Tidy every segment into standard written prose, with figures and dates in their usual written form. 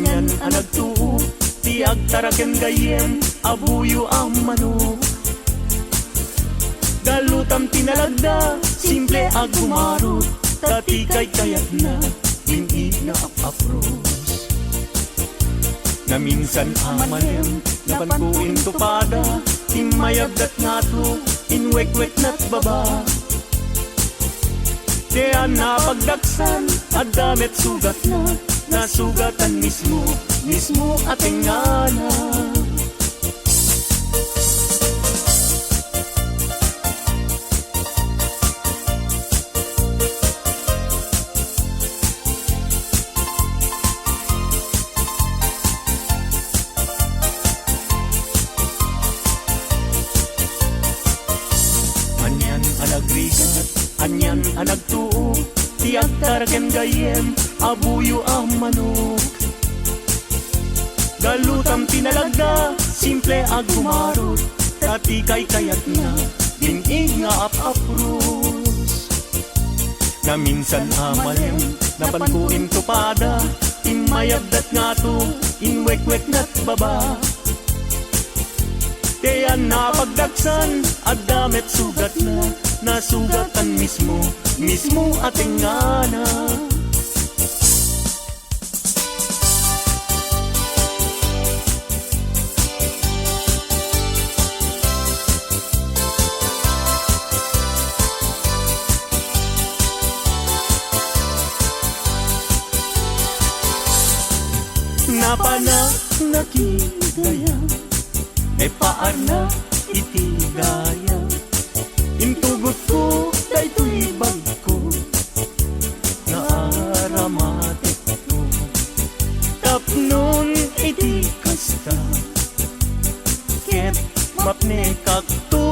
Kanyan ang nagtuo, ti agtaraken gayem, abuyo ang manok. Galutam tinalagda, simple ag gumarot, tati kay kayat na, hindi na apapros. Na minsan amalem, napankuin tupada, timayagdat nga to, inwek-wek na't baba. Kaya napagdaksan, at damit sugat na, nasugatan mismo, mismo ating ngana. Anyan anagrigat, anyan anagtuo, tiyak taraken gayem, abuyo ang manok. Galutam tinalagda, simple ag gumarot, tati kay kayat na, dinig nga apapros. Na minsan amalem, napankuin tupada, timayagdat nga to, inwek-wek na't baba. Kaya napagdaksan, at damit sugat na, nasugatan mismo, mismo ating ngana. Napanakigaya, may paar na itigaya. Intugot ko, daytoy bag ko, naaramatik ko. Tapnon iti kasta, ket mapne kakto,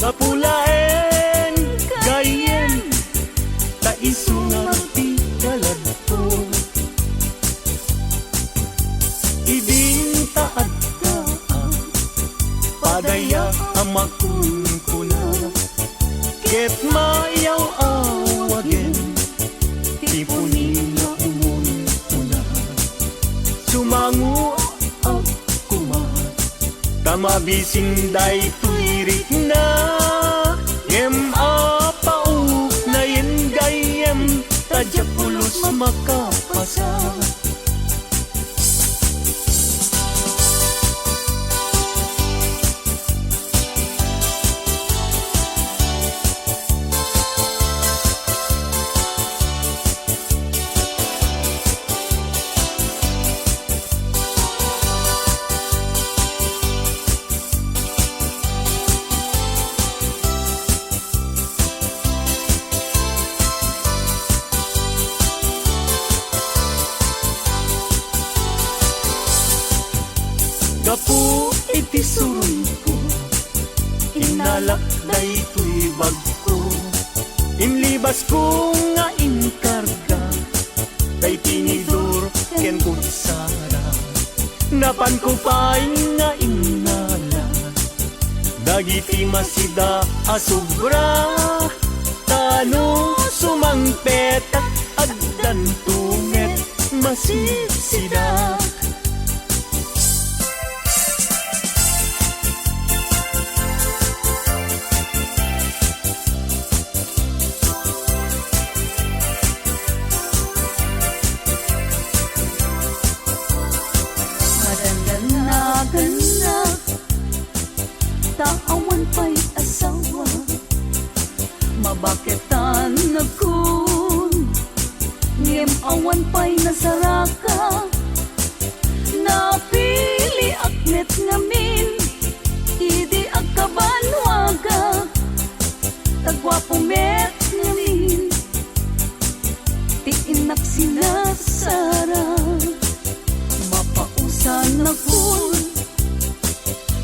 kapulaen gayen, taisungan ti kaladto. Ibintaad ka, padaya amakun ko na, ket mayaw awagen, tipunin na umon ko na. Sumangu ako man, tamabisin day tuirik na, yem apau na yen gayem, tadya pulos makapasa. Gapu iti suroy ko, inalak daytoy bag ko, inlibas ko nga inkarga, day tinidor ken kutsara. Napan ko pa'y nga inala, dagiti masida asubra, tano sumangpetak agdan tunget masisida. Taawan pa'y asawa, mabaketan na kun, ngem awan pa'y nasaraka, napili aknet ngamin, idi agkabanwaga, tagwapo met ngamin, tiinak sinasara, mapausan na kun,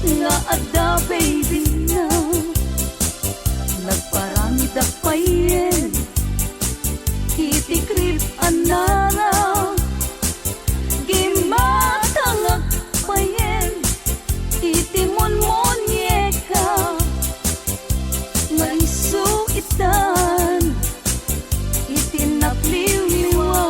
nga ada baby na, nagparamida payen, itikrip anara, gimatangag payen, itimon-monyeka, nga isuitan, itinapliwiwa.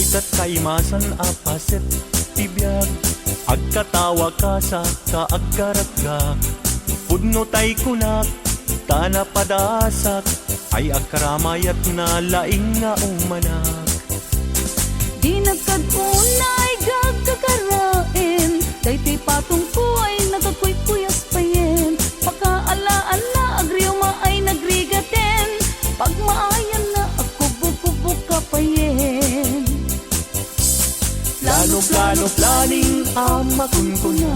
Daytat kaimasan apaset tibiyag, agkatawa ka sa kaagkaragak. Pudno tay kunak, tana padasak, ay agkaramayat na laing nga umanak. Di nagkadunay gagkakarain, daytoy patong ko ay nagkakuy-kuyas payen. Pakaalaan na agriuma ay nagrigaten, pagmaayan na ako bububuk ka payen. Plano planing amakun ko na,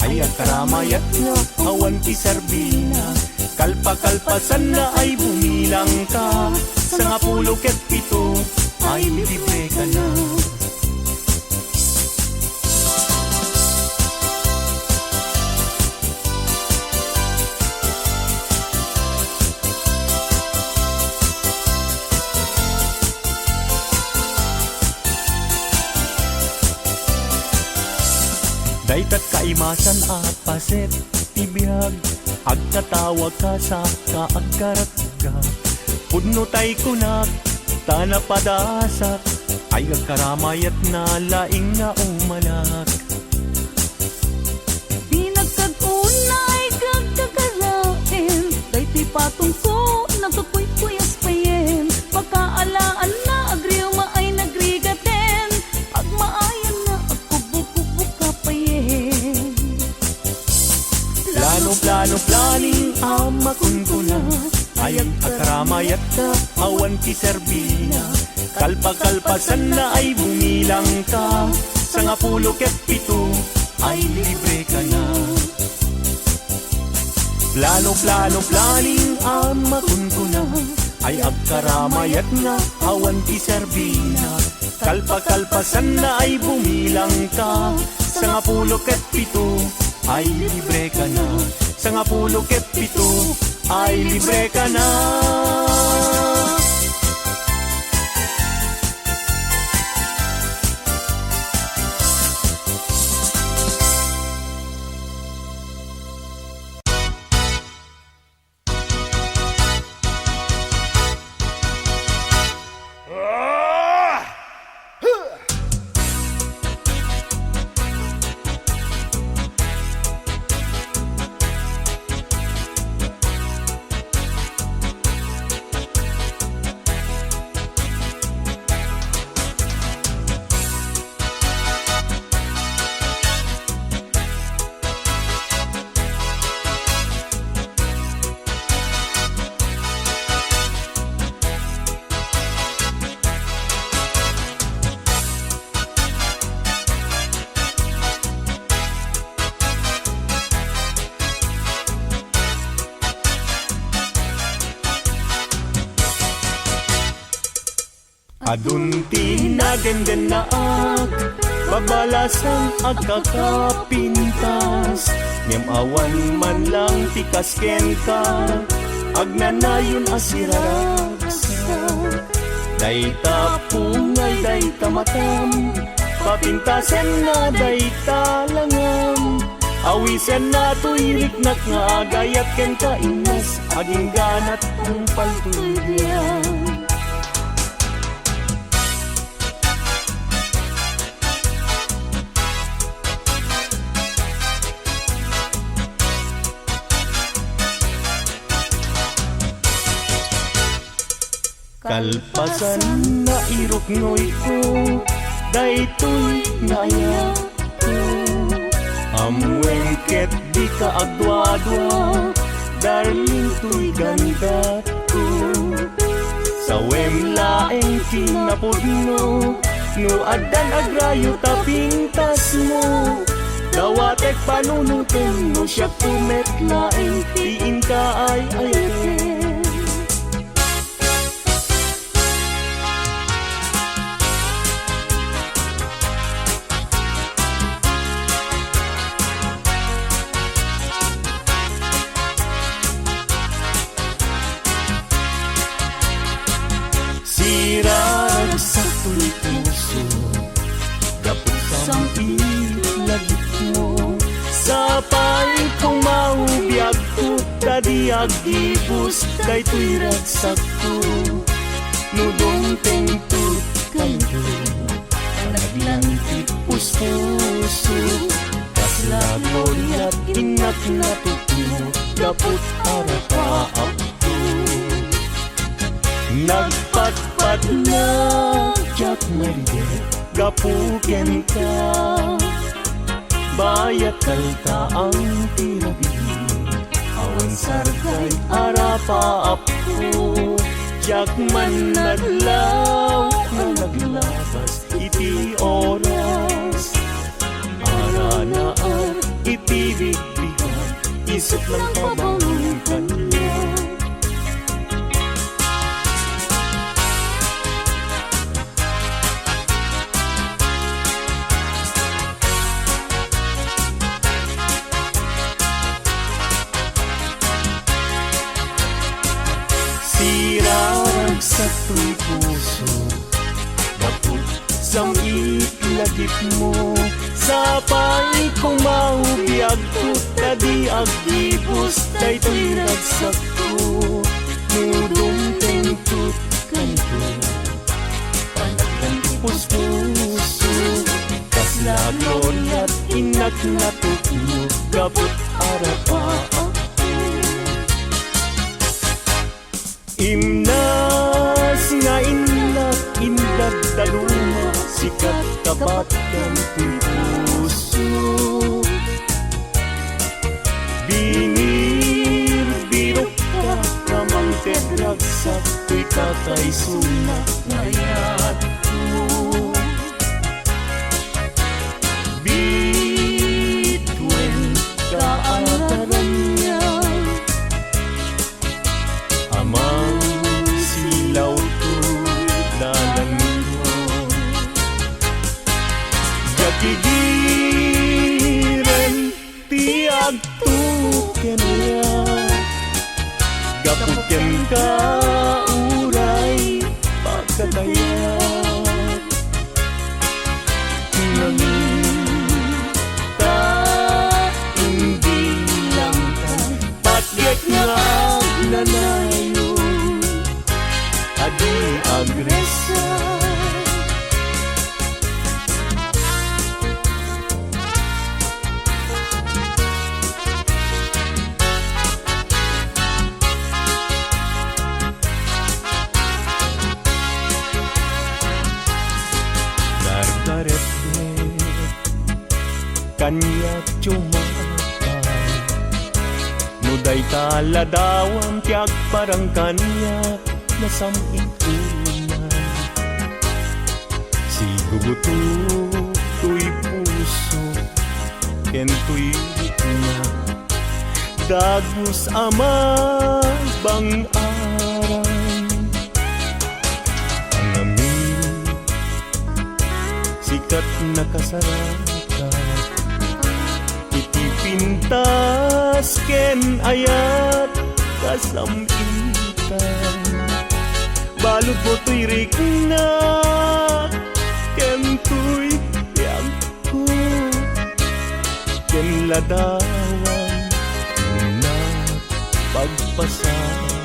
ay agkaramayat na awan ti serbina. Kalpa-kalpasan na ay bumilang ka, sa nga 17 ay libre ka na. Daytat kaimasan apaset tibiyag, agkatawa ka sa kaagkaragka. Pudno tay kunak, tana padasak, ay agkaramayat na laing nga umanak. Di nagkadunay gagkakarain, daytoy patong ko nagkakuy-kuyas payen. Pakaalaan na agriuma ay nagrigaten, pagmaayan na ako bububuk ka payen. Planing amakun ko na, ay agkaramayat na awan ti serbina. Kalpa-kalpasan na ay bumilang ka, sa nga 17 ay libre ka na. Planing amakun ko na, ay agkaramayat na awan ti serbina. Kalpa-kalpasan na ay bumilang ka, sa nga 17 ay libre ka na. Sa nga 17 ay libre ka na. Adunti na genden na babalasan agkakapintas. Ngem awan man lang tikasken ka, agnanayon asiraragsa. Dayta pungay dayta matam, papintasen na dayta langam. Awisen na tuyirik nak nga agayat ken kainas, aging ganat ang paltudyan. Kalpasan na iruknoy ko, daytoy naya ko. Amwengket di ka agwa-adwa, darling to'y ganda ko. Sa wemlaeng kinapudno, no adan agrayo tapintas mo. Dawatek panunutin mo siya pumetlaeng, tiin ka ay ayakin. Sirarag sa tuloy puso, dapot sa ilagit mo. Sa paing kumaubiag ko, tadi agibus, daytoy ragsak ko. Nudong tengtut kayo, puspuso kasla gloria't inak na tutumo kaput arapaap ko nagpatpat na jak maridet gapuken ka bayat kalta ang tirabi awan sargay arapaap ko jak man naglaw na naglabas iti oras ara naan iti bigbigan isip lang pabangon kanya sirarag sa tuy puso Baput sang itlagip mo Sapay kong maubiyag ko Tadi agibus Day tuy ragsak ko Mudong tentut kanto Panagdan puspuso Kasla gloria't inak na tukmo Gabut arapaa Imnas nga inlak indag daluma sikat kapat kan puso Binir birok ka kamang tedragsak tuy katay sunak ngayat mo Bitwen kaataran niya Amang silaw dalan ko Gakigiren tiag tuken niya Gapuken ka uray pagkatayag Nangita hindi lang ka Patyek nga nanayo Adi agresa Dardaret kanya cumakay Nuday taladawang tiyak parang kanya nasamit unay Si guguto tuy puso ken tuy na Dagus ama bang aray Ang amin sikat nakasarata Iti pintas ken ayat kasamitan Balod mo tuy rigna ken tuy yang ko ken ladawan na pagpasagan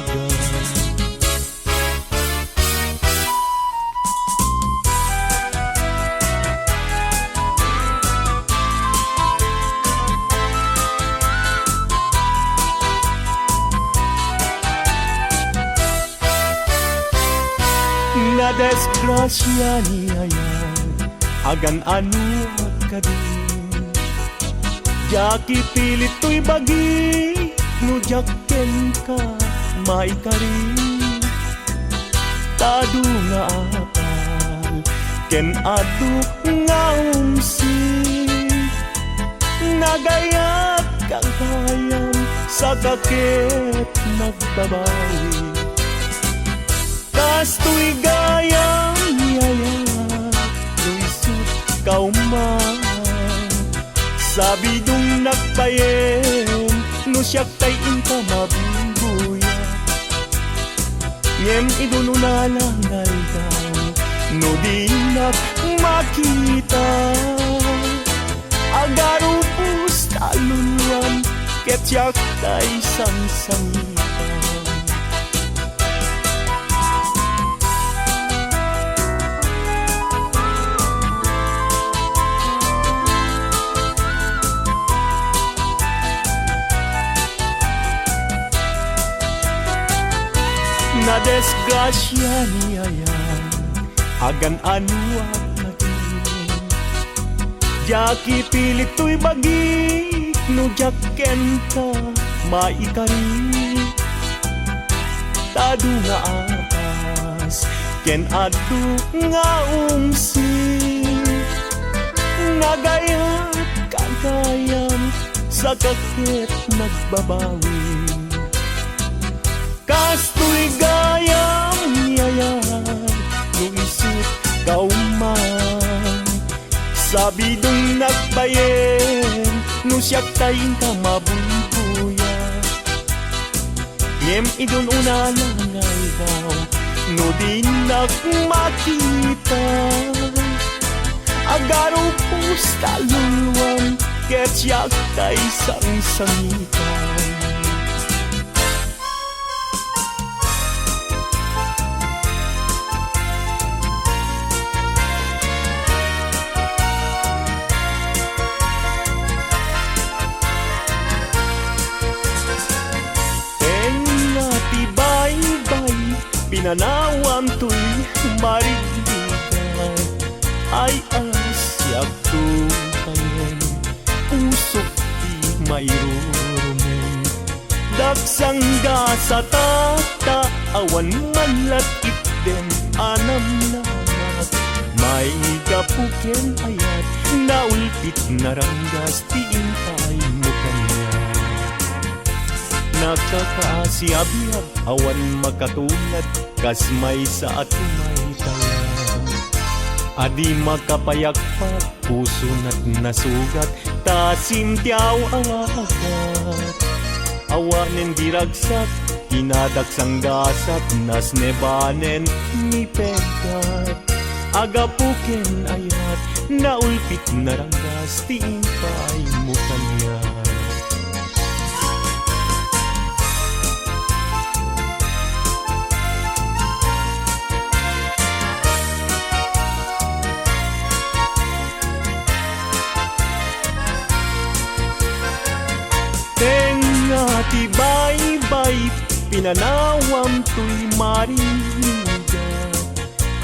Na desgrasya niya yan Agan ano ka din Jaki pilit to'y bagi Nujakken ka maikari Tado nga apal Ken adu nga umsi Nagayat kang kayan Sa kakit nagbabawi Kastoy gayang niyaya Luisut kauman Sabi dong nagpayen No siyak tay inka mabubuya Ngem idununalanggal daw No di nak makita Agarupus taluluan Ket siyak tay sangsangitan desgrasya niya yan, agan anuat natin. Jaki pilit to'y bagik, no jaken ka maikari. Tadu nga apas, ken adu nga umsin. Nagayat kagayam, sa kakit nagbabawi. Kasto'y gayam niyayan, no isip kauman. Sabi dong nagbayen, no siya tayong kamabumpuya. Ngem idon unalangal daw, no di nakmakita. Agaro pusta luluan, ket siya tay sang-sangitan. Pinanawan to'y marigigan, ay asyak tukayen, usok di mayromen. Dagsangga sa tata, awan manlat itden anam namat. May gapuken ayat, naulpit naranggas tiintay mo kanya. Nakakaasiab-yab, awan makatulad, kas may sa atumay taya. Adi makapayakpak, puso na't nasugat, tasimtiaw ang akat. Awanen diragsak, inadaksang gasat, nas nebanen ni pegat. Agapuken ayat, naulpit naranggas, tiintay mo kanya. Tibay-bay, pinanawam to'y marigat,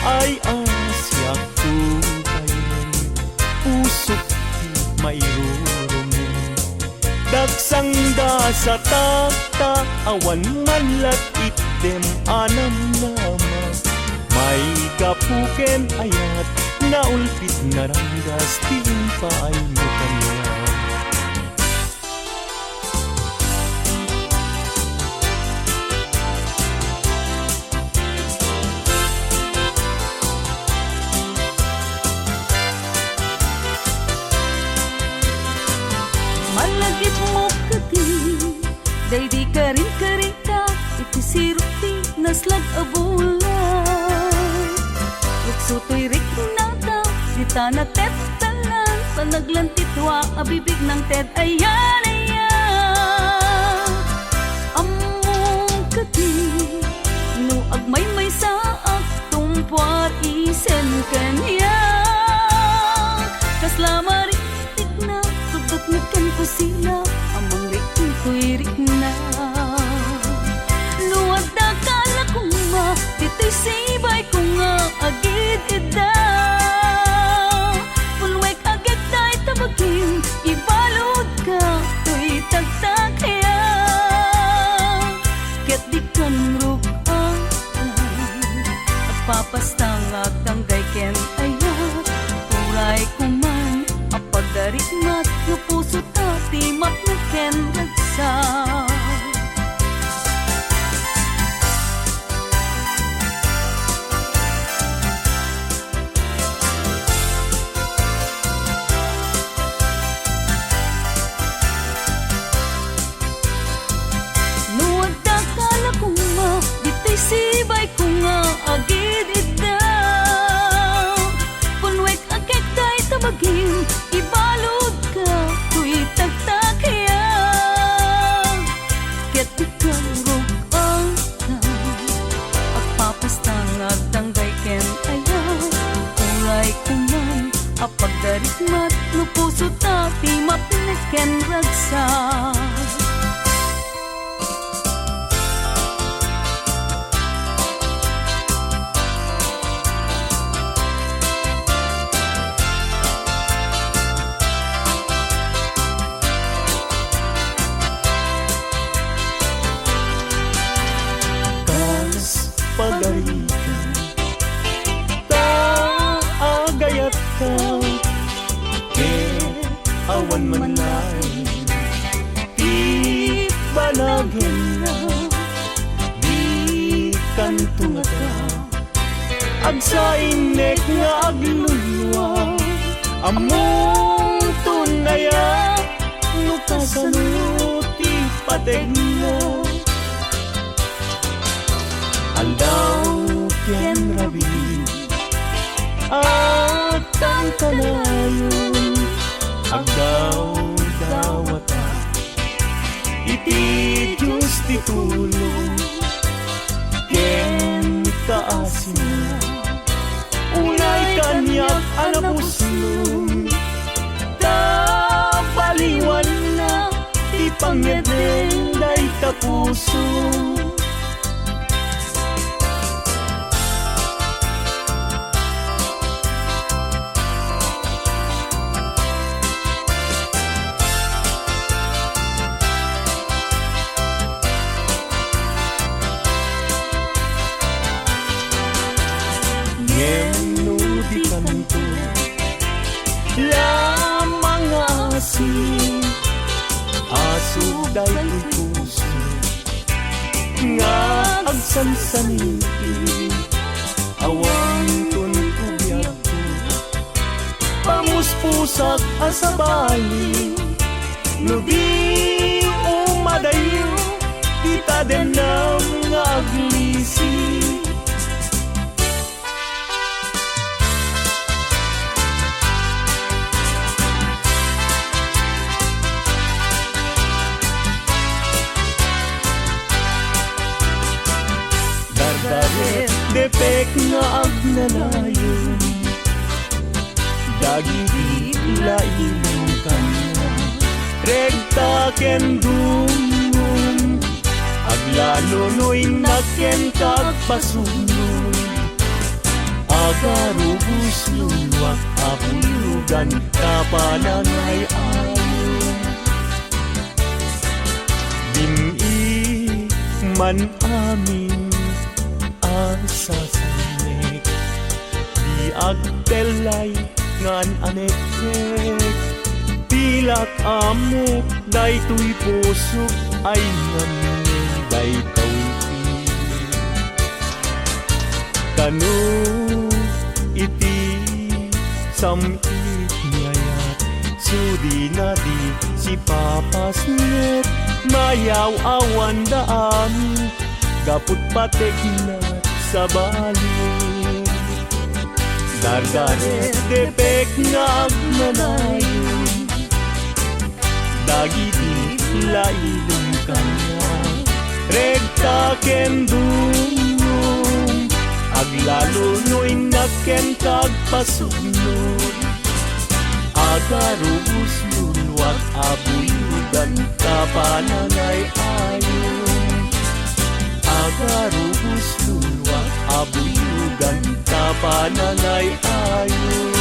ay asyak tukayen, usok di mayromen. Dagsangga sa tata, awan manlat itdem anam naman. May gapuken ayat, naulpit naranggas, tiimpay mo kanya. Malagit mo kati, day di ka rin karita, iti sirupti naslag abulan. Luksuto'y rik nata, dita na tetalan, panaglantitwa abibig ng ted ayan ayan. Among kati, no agmay-may sa aktumpuar isen kanya. Kaslamari Nagkan ko sila, amang rikin ko'y rikna. Luwag na kala ko nga, dito'y sibay ko nga agid ida. Pulwek agad tayo tabagin, ibalod ka, ko'y tagtakaya. Ket di kan rugaan, at papastang at ang gayken ayat. Uray ko man, apagarit mat, no puso tati mat na ken ragsa. Nuwag na kala ko nga, dito'y sibay ko nga agid ida. Punwek agad tayo tabagin, ibalod ka, ko'y tagtakaya. Ket ikaw rugaan ka, at papastang at tanggay ken ayaw. Uray ko man, apagdarit mat, no puso tati mat na ken ragsa. ka ke awan manay ti banagin na di kantunga ka agsainek nga aglulwa among tunaya no kasanuti pateg na aldaw ken rabi at ang kanayon agdaw dawata iti Diyos ti tulong ken kaasin unay kanyak anapuslong ta baliwan na ti pangyadeng day tapuso di kanto lamang asin aso dahil puso nga agsansaniti awang tunkubiyak ko pamuspusak asabali no di umadayo kita denam nga aglisi depek nga agnanayon dagiti lailong kanya regta ken dumong aglalunoy na ken kagpasunod agarubus luwak apulugan kapanangay ayon bini man amin sasanek di agtelay ngan aneknek pilak amok daytoy pusok ay ngamin day kauti kanu iti samit ngayat sudi na di si papasnet mayaw awan daan gaput patek na sa bali dargaret depek nga agnanayon dagiti lailong kanya regta ken dumong aglalunoy na ken kagpasunod agarubus lulwat abuyugan kapanangay ayon agarubus lulwat abuyugan kapanangay ayon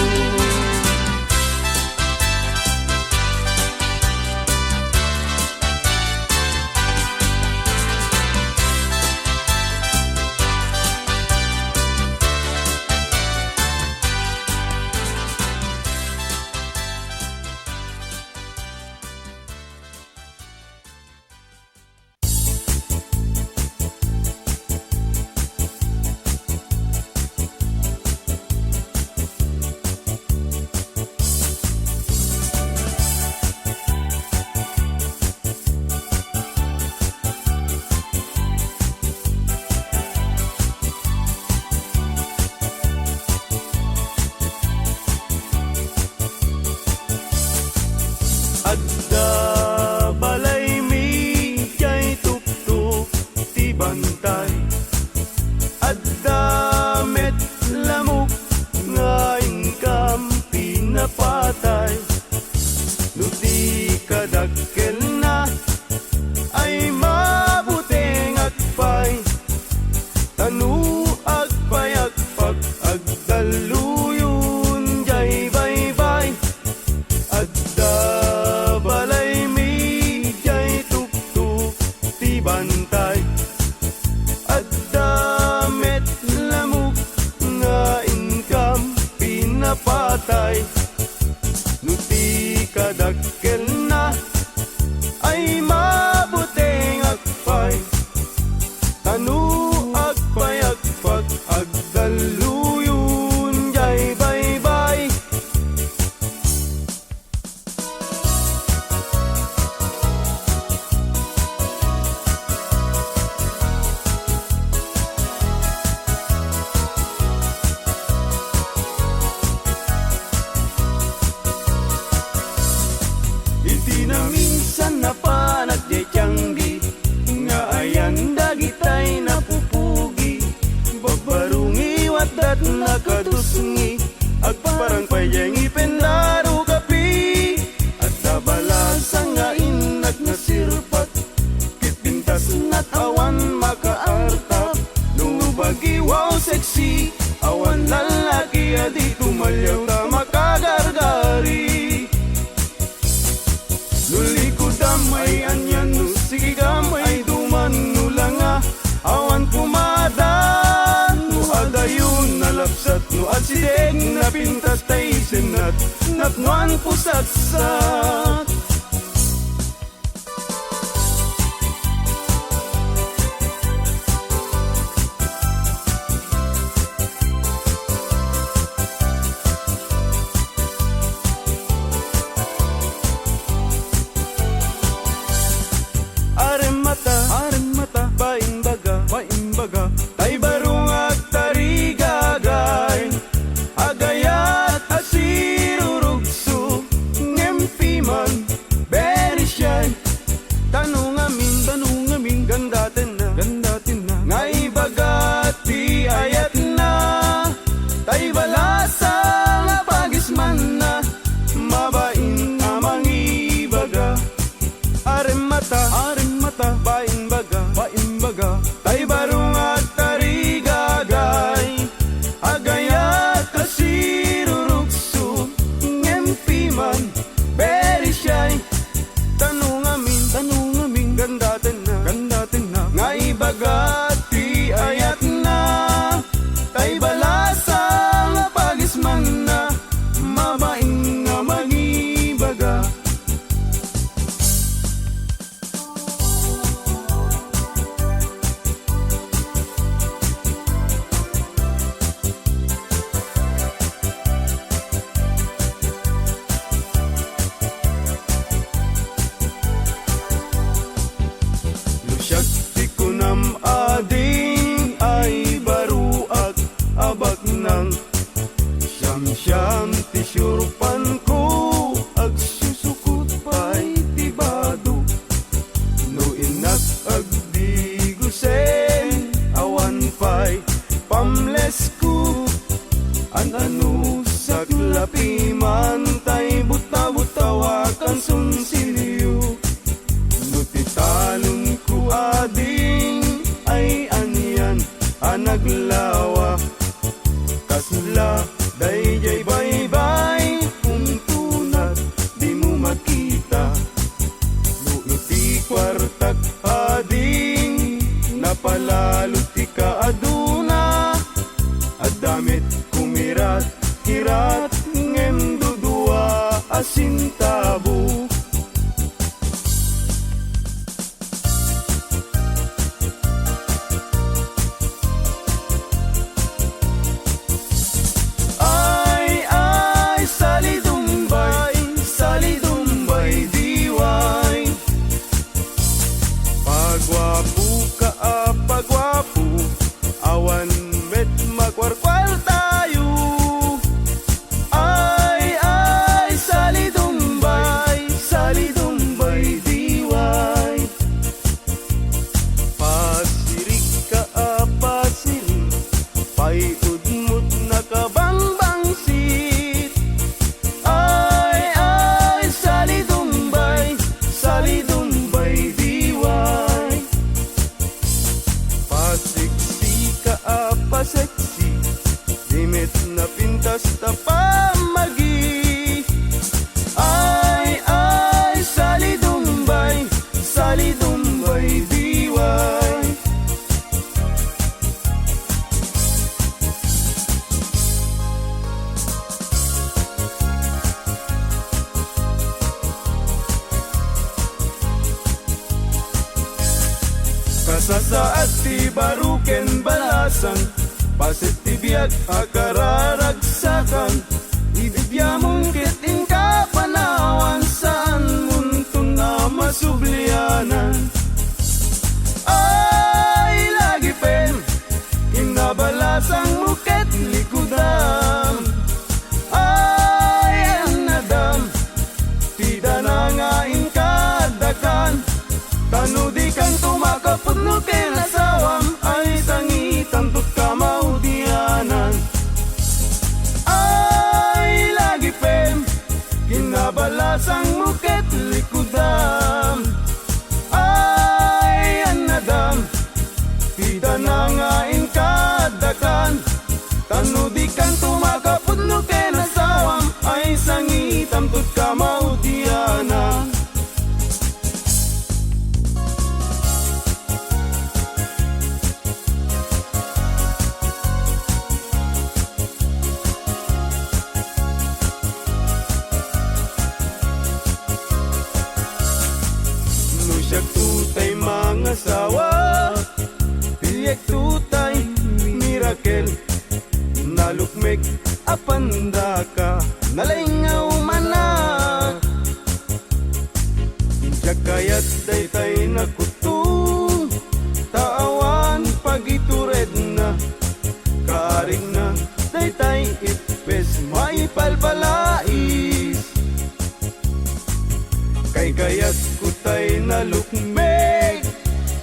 pa patay. Nuti kadakkel na ay mabuting agpay. Tanu agpay agpag agdaluyun jay bye-bye. Iti na minsan na panagdetiyanggi, nga ayan dagitay napupugi. Babarungi wadat nakatusngi, agparang payeng ipendaro kapi. At dabalasang nga inag na sirpat, kitpintas na't awan makaartap. Nubagi wow sexy, awan lalaki adi tumalyaw ta makagargari. Nuli ko damay anyan no sige gamay duman nulanga awan pumadan no adayon nalapsat no asideg na pintas tay senat natnuan pusatsat. Aremata, baimbaga, tay barung at tarigagay, agayat asirurugso, ngempiman, berisyan, tanong amin, gandatin na, ngay bagati ayat na, tay balasa nga pagisman na, mabain amang ibaga. Aremata, baimbaga, tay barung at tarigagay, agayat kasirurugso, ngempiman, berisyan, tanong amin, gandatin na, ngay bagati ayat na, tay balasa nga pagisman na, mabaing nga magibaga. Shakti kunam ading ay baruak abak nang siyam tisyurpan ko agsusukot pa'y tibado no inak agdigusen awan pa'y pamles ko anu saklapi man tay buta-butawakan sunsilyo no titalon ko ading ay aniyan anaglawa kasla dayjay bye-bye kung tunat di mo makita no iti kwartak ading napalaluti ka aduna at damit kumirat kirat ngem dudua asintabo. Pagwapo, awan met magwarkwal tayo. Ay, salidong Sasaat ti baruken balasan, pasit ti biag akararagsakan, ibibiyamon kiting kapanawan, saan muntong na masublianan. Ay lagi pen, kinabalasang muket likudam. Ay anadam, tida na nga inkadakan, tanudi kan tumakapudno ken asawam, ay sangitan tut kamaudianan. Ay lagi pen, kinabalasang muket likudam. Ay anadam, tida na nga inkadakan, tanudi kan tumakapudno ken asawam, ay sangitan tut kamaudianan. Siya tutay mga sawa, pilyak tutay miracle, nalukmek apanda ka, nalingaw mana. Siya kaya't daytay nakutung, taawan pagitured na, kaaring na daytay ipes maipalpalais. Kay gayat kutay na lukmek,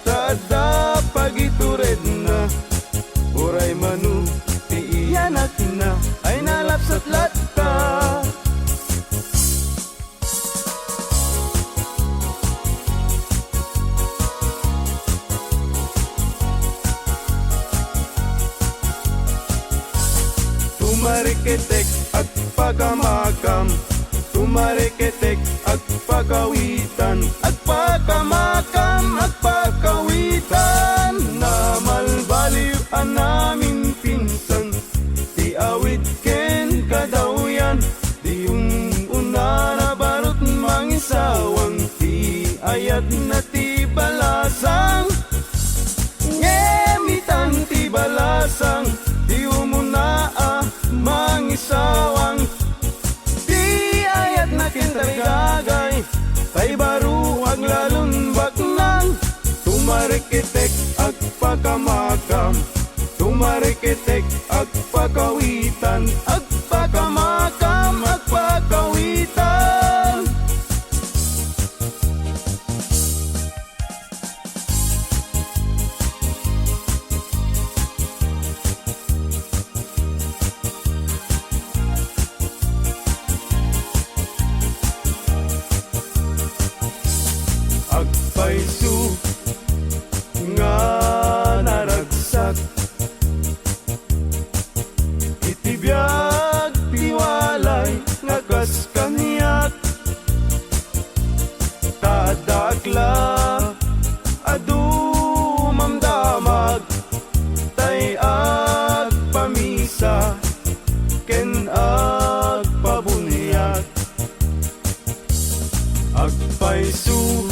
tada pagitured na, uray manu ti iyanak na, ay nalapsat latta. Tumariketek at pagamakam, tumariketek at pagawitan, at pagamakam at pagawitan, na malbaliw namin pinsan, ti awit ken kadawyan, ti yung una na barot mangisawang, ti ayat na ti balasang, ngemitan ti balasang, ti umuna mangisawang, na kintarigagay, tay baru ag lalunbak nang, tumarikitek ag pagamakam, tumarikitek ag pagawitan, ag pagamakam ag pagawitan. Agpaisu nga naragsak, itibiyag tiwalay nga kas kaniyak, tadakla adu mamdamag, tay ag pamisa ken ag pabuniyag. Agpaisu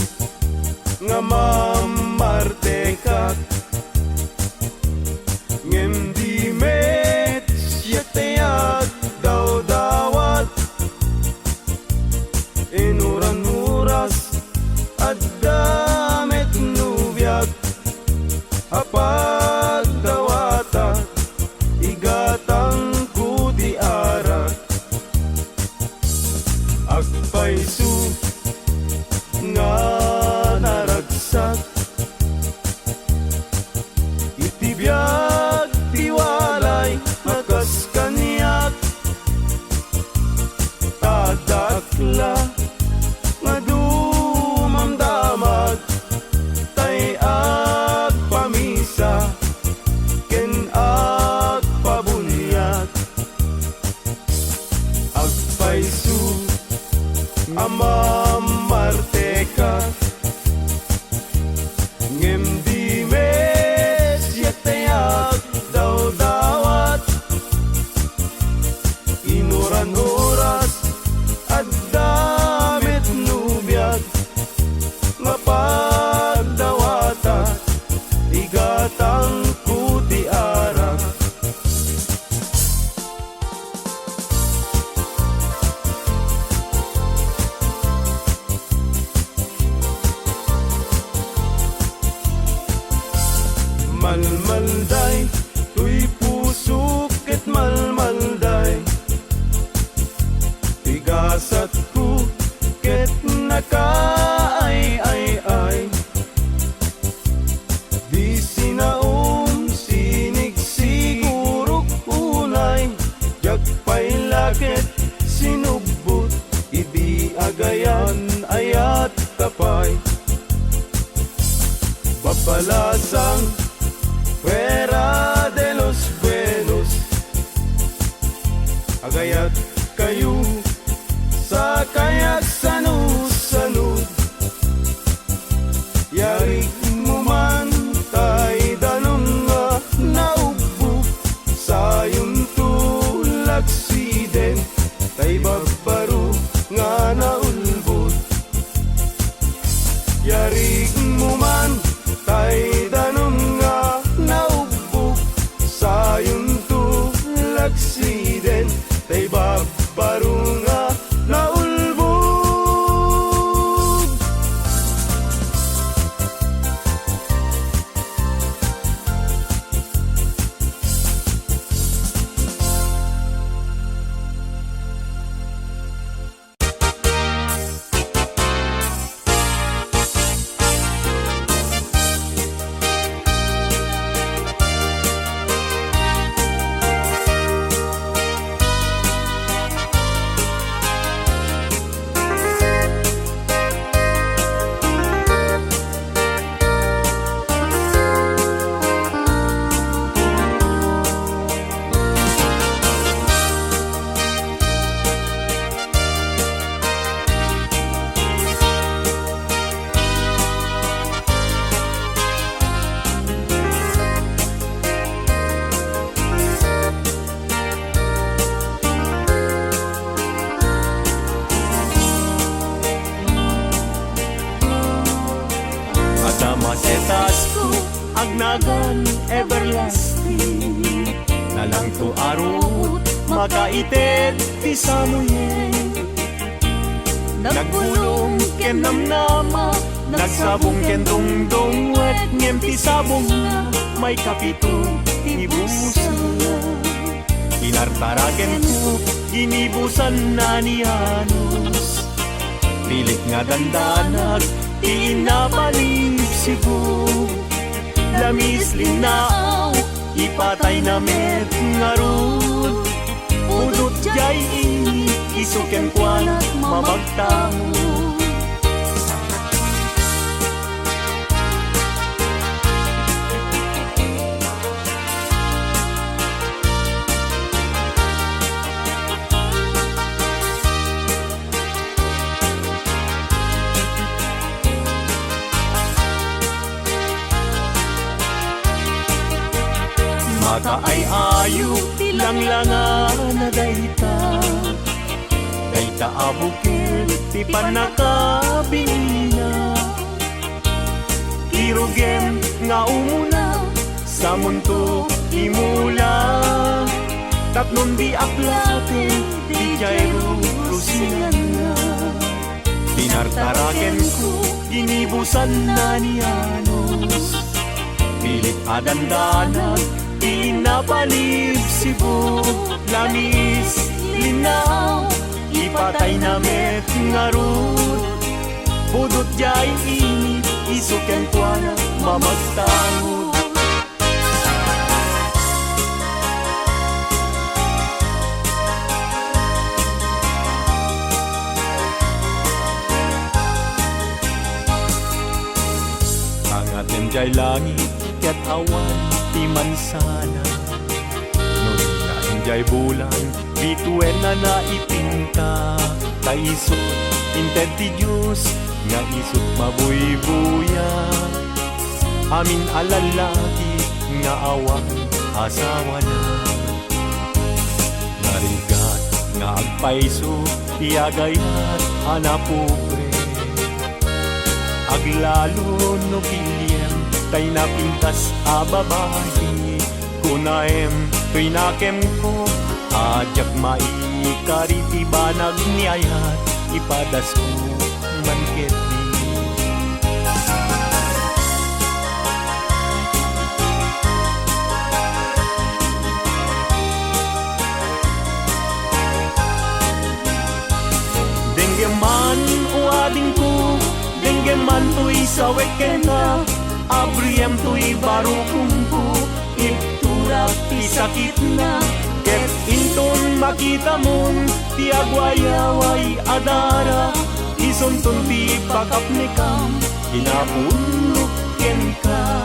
nga mamartekak, ngem di met siyatayag daw dawat, inuran-uras at damet nubiyag, apag dawata igatang kuti arak. Agpaisu nga naragsak, itibiyag tiwalay makas kaniyak, tadakla nga dumamdamag, tay ag pamisa ken ag pabuniyag. Agpaisu amamarteka, ngem di mes yatayag daw dawat, inuran-uras at damit nubiyag, mapagdawata malmalday, tuy puso ket malmalday. Tigasat ko ket nakaay-ay-ay. Di sinaom sinig sigurok unay, jagpay laket sinubot, idi agayan ayat kapay. Babalasang Fuera de los buenos, agayat kayo sa kayak sanud-sanud. Yarik mo man tay danong nga naubo, sayon tulak siden tay babaro nga naulbot. Yarik mo man tay danong nga naubo, sayon tulak siden tay babaro nga naulbot. Masetas ko agnagan everlasting, nalang to arot makaited ti samuyen. Nagpulong ken namnama, nagsabong ken dongdong wet ngem ti sabong na may kapito ti busa. Inartaraken ko ginibusan na ni Anos, pilit nga dandanag inabalib sigo. Lamis linao ipatay na met ngarut, udot jay ini isuken kwanat mamagtao. Maka ay ayo langlangan na dayta, dayta abukil ti panakabingina. Kirugem nga umuna sa mundo imula, tapnon di aplaten di jayro rusinan na. Tinartaraken ko ginibusan na ni Anos, pilit adandanag inabalib sibo. Lamis linaw ipatay na met ngarut, budot jay ini isuken kuana mamagtangod. Angatem jay langit ket awan ti mansana, no jay bulan bituen na naipinta. Taisot inted ti Diyos nga isot mabuybuya, amin alalaki nga awang asawa na. Narigat nga agpaiso tiagayat hanapupre, aglalo no piliem tay napintas a babae. Kunaem pinakem ko ajak maikariti banag niayat, ipadas ko manket di. isawek kenta abriyem tuy baru kumpu iturak isakit na ket inton makita mon ti agwayaway adara isuntun ti pakapnikam inapunluk kenta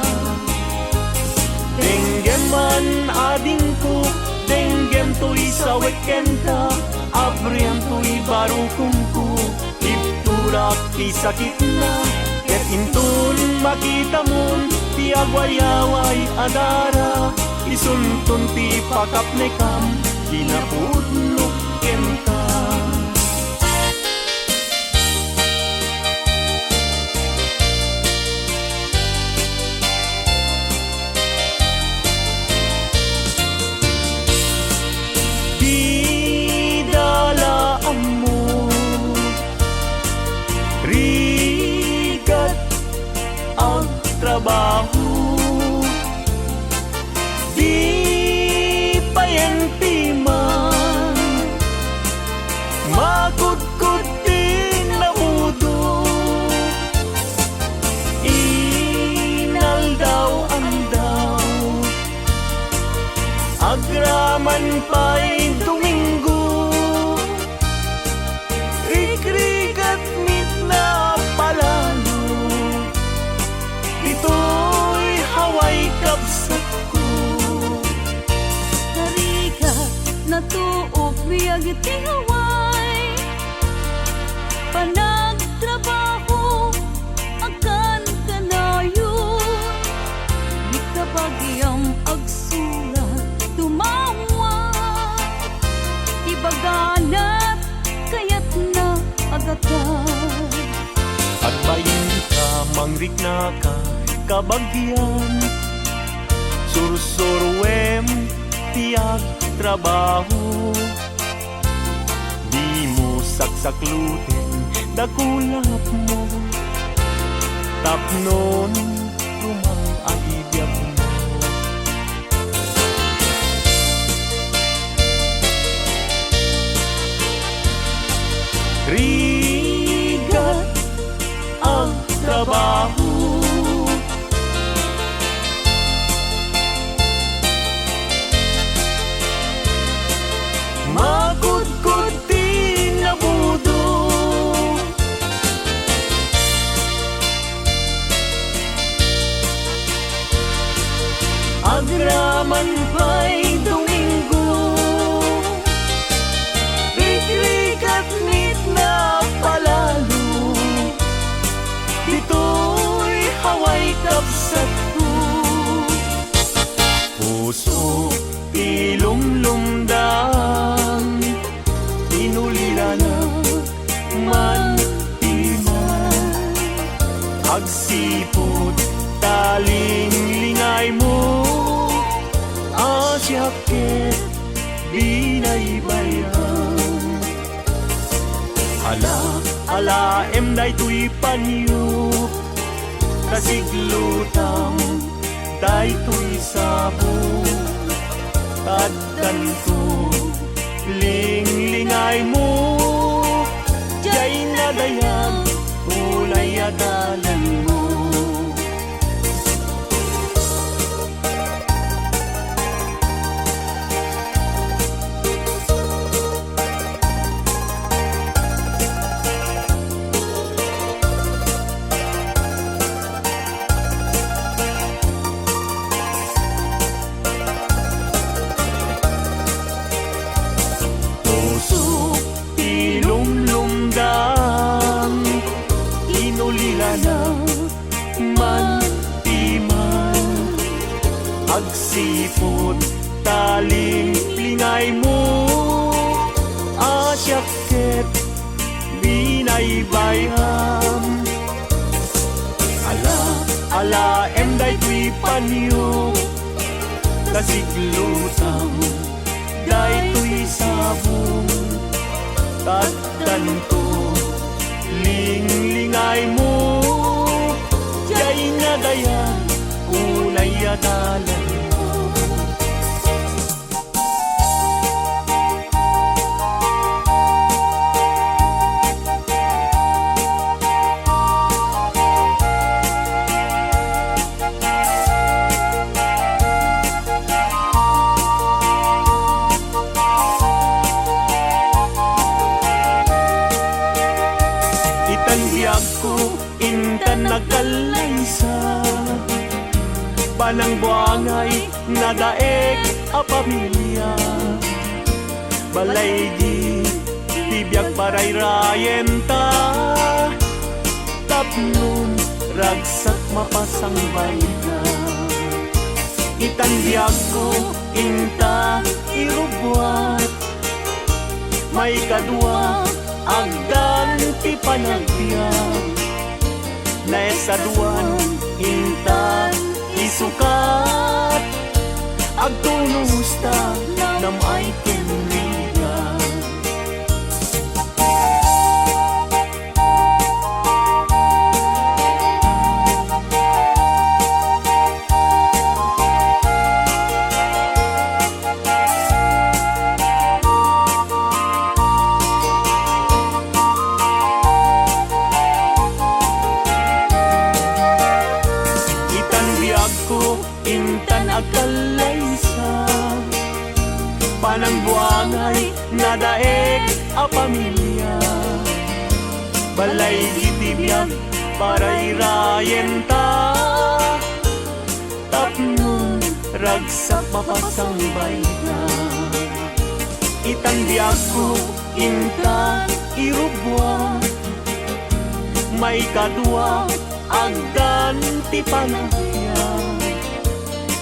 denggem man ading ko denggem tuy sawek kenta abriyem tuy baru kumpu iturak isakit na ket intun makita mon ti agwayaway adara isuntun ti pakapnikam kinapudlok kenta di dalaan mo rigat ang trabaho di payenti man makudkud din na mudo inaldaw ang daw agraman pa'y Domingo rikrigat mit na palalo ito'y haway kapsat ko Tarikat na tuok biyag iti haway panagtrabaho akan kanayon di ka bagyang agsulat tumawa ibaganat kayat na agatan at bayin ka mangrik na ka kabagyan sursurwem tiyak trabaho di mo saksaklutin dakulap mo tapnon rumang agibiyag mo rigat ang trabaho makudkud din na budo agraman pa'y Domingo rikrikat mit na palalo dito'y haway kapsat ko puso ilumlumdang inulira na man timan agsipot taling lingay mo asyakit binaybayan ala emday tuy panyo kasiglutang day tuy sabo tadkanto linglingay mo jay nadayan ulay adalan mo ilumlumdang inulila na man timan agsipot taling lingay mo asyakit binaybayam ala emday tuy panyo kasiglutang day tuy sabong tadtanto linglingay mo jay nadayan ulay adalan mo biyag ko, intan nagkalaysa. Banang buangay, nadaeg a pamilya. Balay di, tibiyag paray rayenta. Tapnon, ragsak mapasangbay na. Itan biyag ko, inta irubuat. May kadwa, agdan ti panagbiag. Naesaduan, inta isukat. Agtunusta, namay kenriga. Intan agkalaysa. Panang buangay, nadaeg a pamilya. Balay itibiyag, paray rayenta. Tapnon, ragsak mapasangbay na. Itang biyag ko, intan irubwa. May kadwa, agdan ti panagbiag.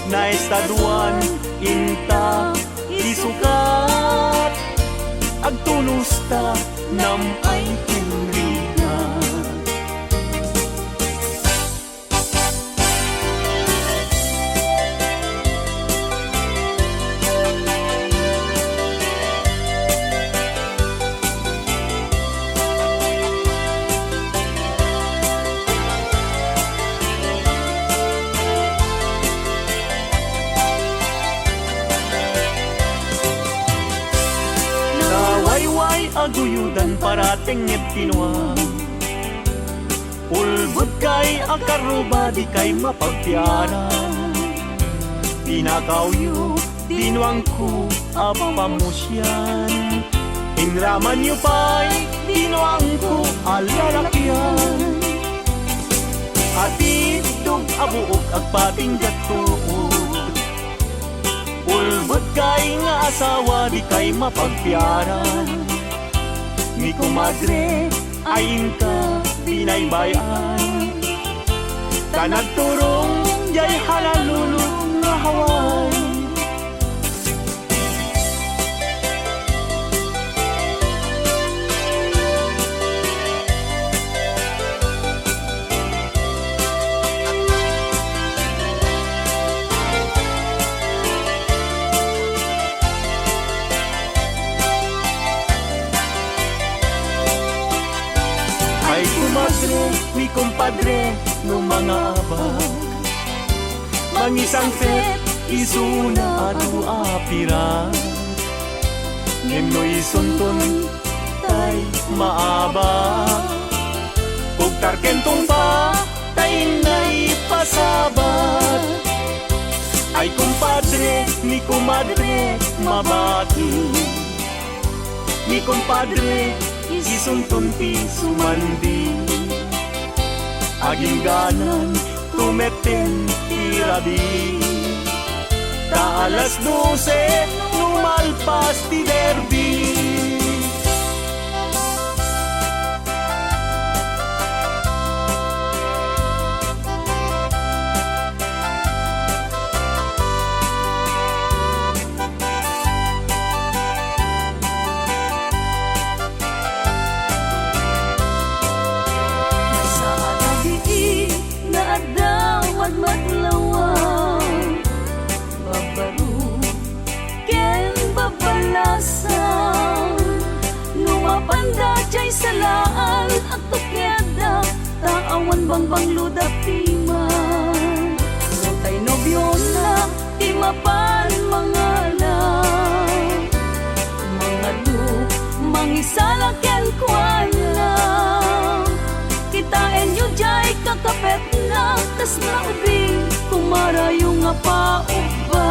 Naestaduan, inta, isukat. Agtunusta, nam ay tinriga. Wayway aguyudan parating nged tinuang. Ulbud kay akaruba di kay mapagpiara. Pinakawyo tinuang ko apamusyan. Inraman yu pa'y tinuang ko alalakyan. Atidog abuok agpating gatuod. Ulbud kay nga asawa di kay mapagpiaran. Ni kumadre ayin ka binaybayan. Kanagturong jay halalulong nga haway. Ay kumadre, mi kumpadre, no mga abag. Mangisang fet, isuna adu apira. Ngem no isunton, tay maaba. Kung tarkentong pa, tay na'y pasabat. Ay kumpadre, mi kumadre, mabati. Mi kumpadre, isunton ti sumandi. Aging ganan, tumeten ti rabi. Ta alas 12, numalpas ti derby. Maglawang babaru ken babalasan numapanda jay salaan at tukyada taawan bangbang ludapiman notay nobyo na imapan mga lang mga lu mangisala ken kwala kitain yu jay kakapet na tas naubing kumarayo nga pauba.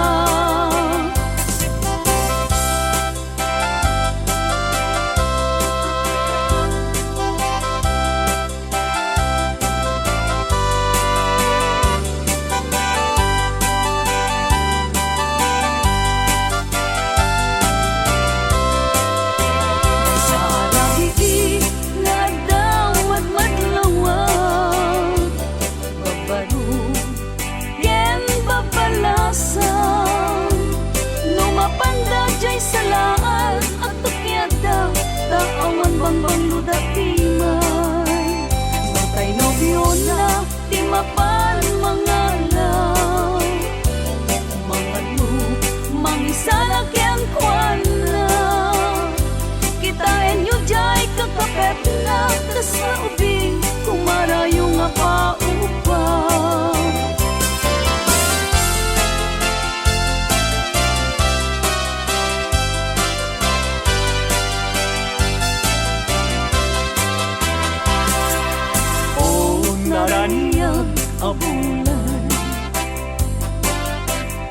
abulan.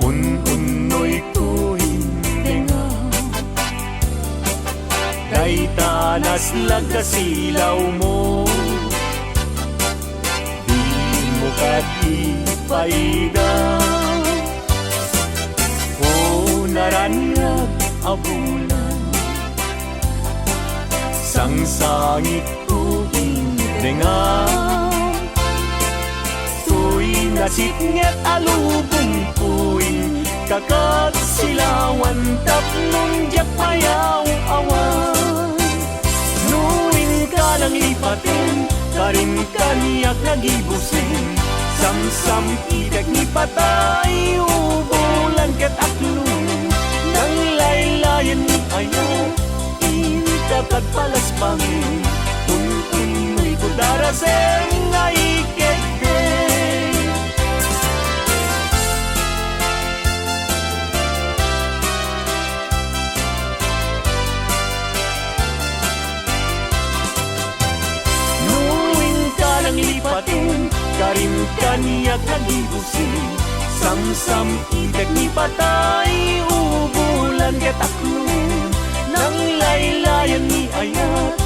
Un-unoy ko hindi nga, kay tanas lagasilaw mo, di mo katipaida. O naranyag abulan, sangsangit ko hindi nga, tuy nasitnget alubong kuin, kakat silawan tapnong jak payaw awan. Nuwing ka lang lipatin, karin kaniyak nagibusin, samsam itek ni patay, ubulan ket aklun, nang laylayan ni ayaw, kakat palas pangin, un-unoy ko daraseng na ikekde. Nuwing ka lang lipatin, karin kaniyak nagibusin, samsam itek ni patay, ubulan ket aklun, nang laylayan ni ayat,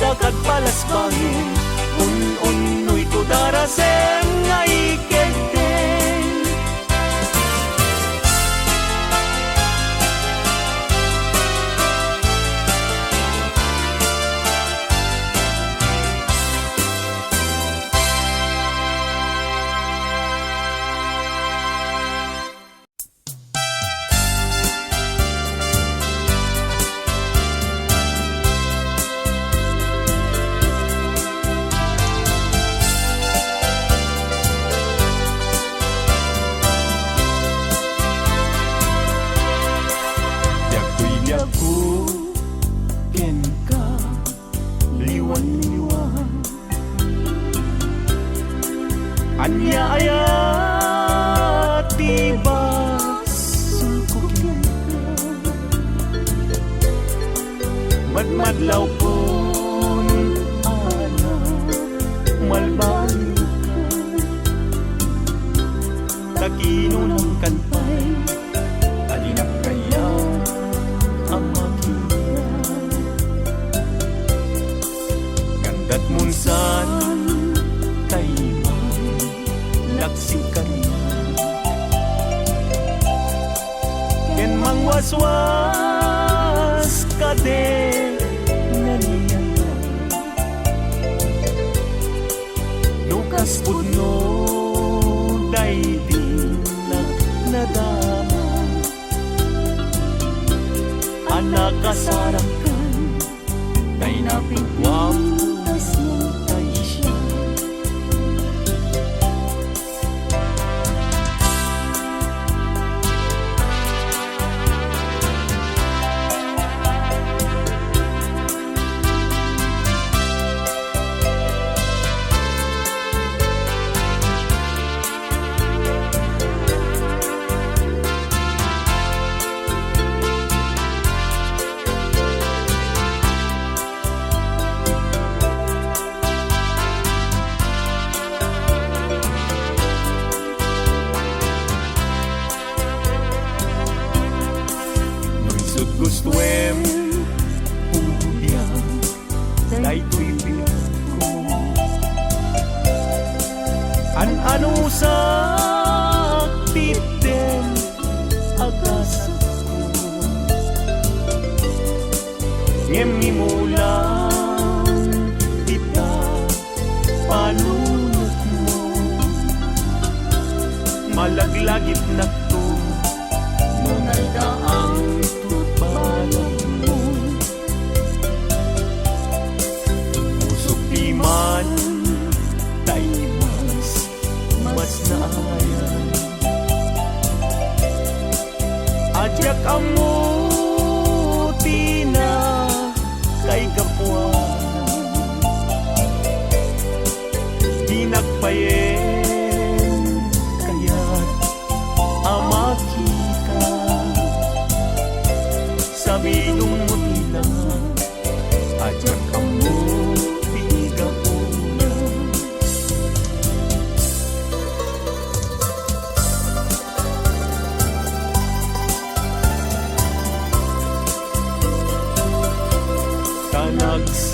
kakat palas bangin, un-unoy ko daraseng nga ikekde. Anya ayat tiba sulkukin ka, madmadlaw pun ana malbang ka, kakinunang kanpay, alinap kaya ang makita, gandat munsan kay laksikan ken mangwaswas kade naniyan, nukas pudno daydi nadama, anak kasarakan kay napigwam tay siya. Gustuem uyang daytoy bilang ko, an-ano sakit din agas ko, ngem nimulang kita palunok mo, malaglagit na to nunay daang tutbalang mo, pusok di man tay mas naayan, ajak amuti na kay kapwa, di nagpayen kaya't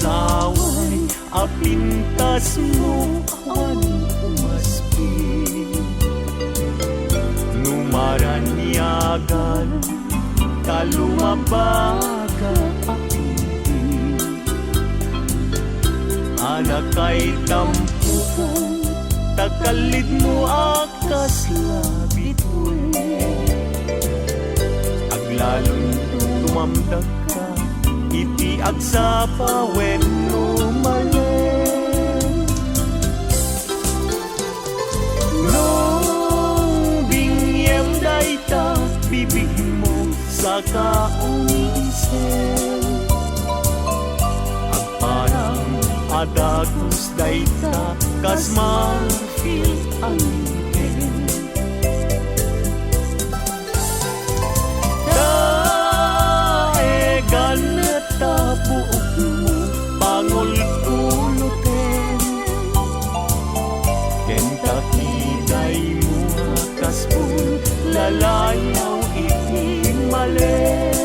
saway apintas mo awan umaspi numaranyagan kalumabaga apinti anak kay tampukan takalid mo akas labitoy aglalong tumamdag ka iti agsa wen lumalen nung bingyem dayta bibig mo sa kaunisen agparang adagos dayta kas marfil angin daegan tabuok mo pangol kulutin kentakiday mo kaspun lalayaw iti malen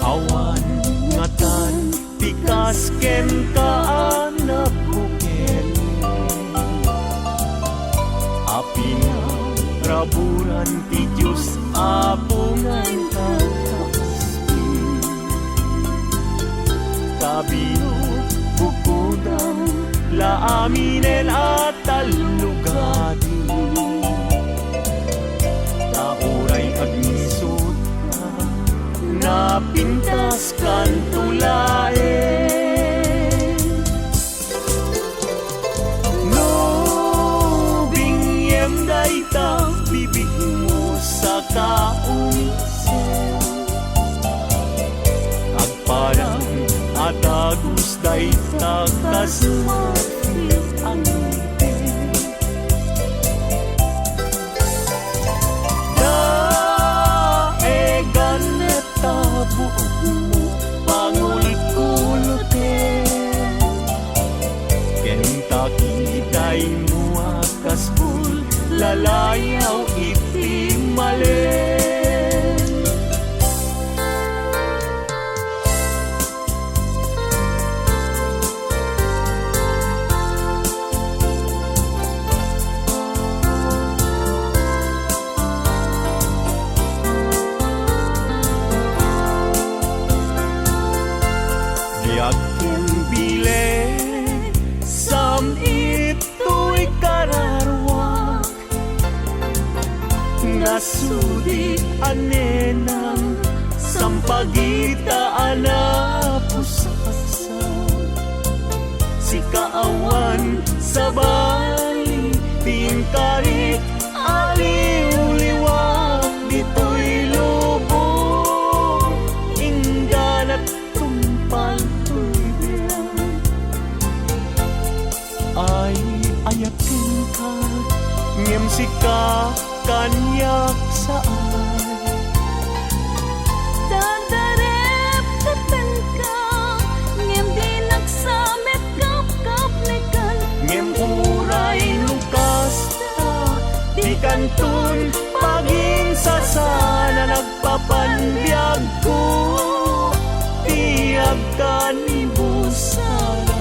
awan ngatan tikas ken kaanak bukel api na raburan ti Diyos apungan kakaspi kabino bukudang laaminen at talugati tauray agnisot napintas kan tulaen no bingyem dayta bibig mo sa kaunisen agparang atagos dayta kas marfil angin daegan tabuok mo pangul-kulutin kentakiday mo akasbul lalayaw iti malen yakin bile sam ito'y kararwak nasudi anenang sampagita anapusaksa si kaawan sa bali tingkari aliw-liwak dito'y lubong ingganat tumpal ay ayakin ka ngem sika kanyak saan Dadarep katan ka ngem dinaksamit kap lekan ngem uray lukas ta di kantun paging sasana nagpapanbiag ko tiag ka ni busara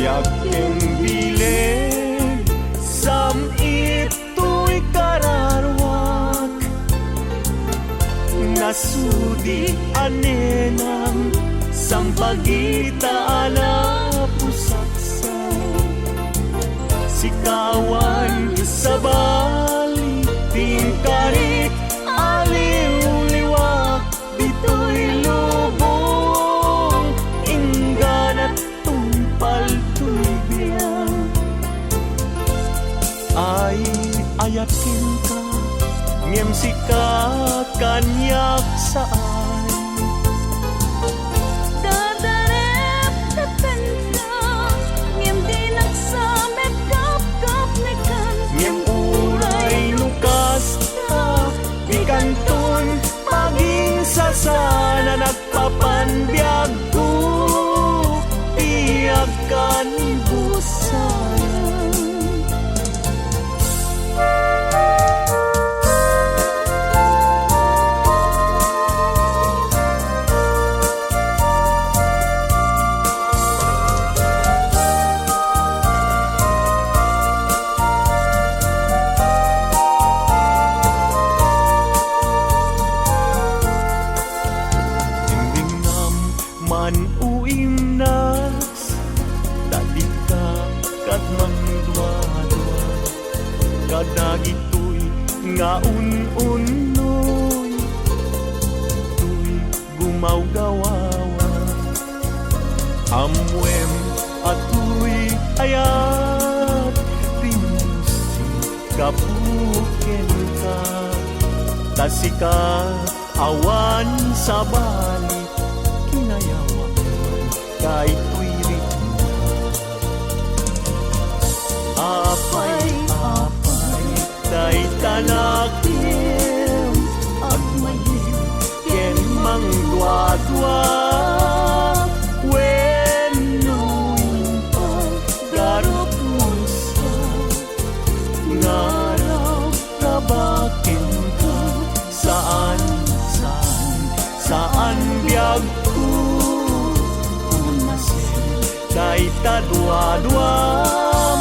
yakin bileg sam ito'y kararwak nasudi anenang sampagita anapusaksa si kawan sa bali tingkari aliw-liwak dito'y lubong ingganat tumpal ay ayat bakin ka. ngem sika kanyak saan. Dadarep dependa, ngem di nagsamet kap nekan. Ngem uray lukas ta, di kanton paging sasana nagpapanbiag ko, tiyag kan busayan. Man uing nas dali ka kat mandwa-dwa kadagitoy nga un-unoy tuy gumaw-gawawa amwem atoy ayat rinusi kapuken ka tasika awan sa balik kinayawak kahit tuwirit na. Apay, day tanakim at mayim ken mang dwa-dwa when knowing pag garot mo ngaraw rabakin ka saan biyag kay tadwa-dwam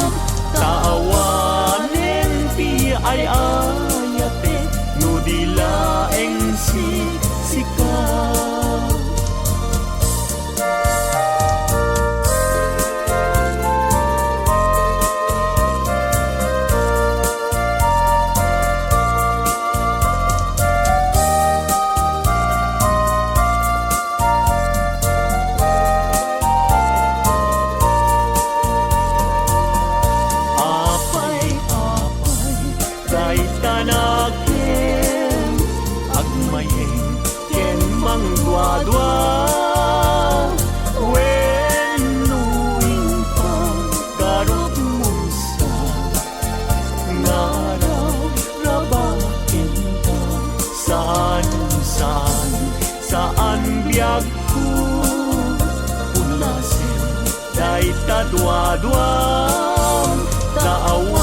taawanen ti ay ayate no dilaeng sika. Tanakin agmayeng ken mang dwa-dwa when knowing pang garot mo ngaraw rabakin ka saan biyag ko pulasin day tadwa-dwa taawa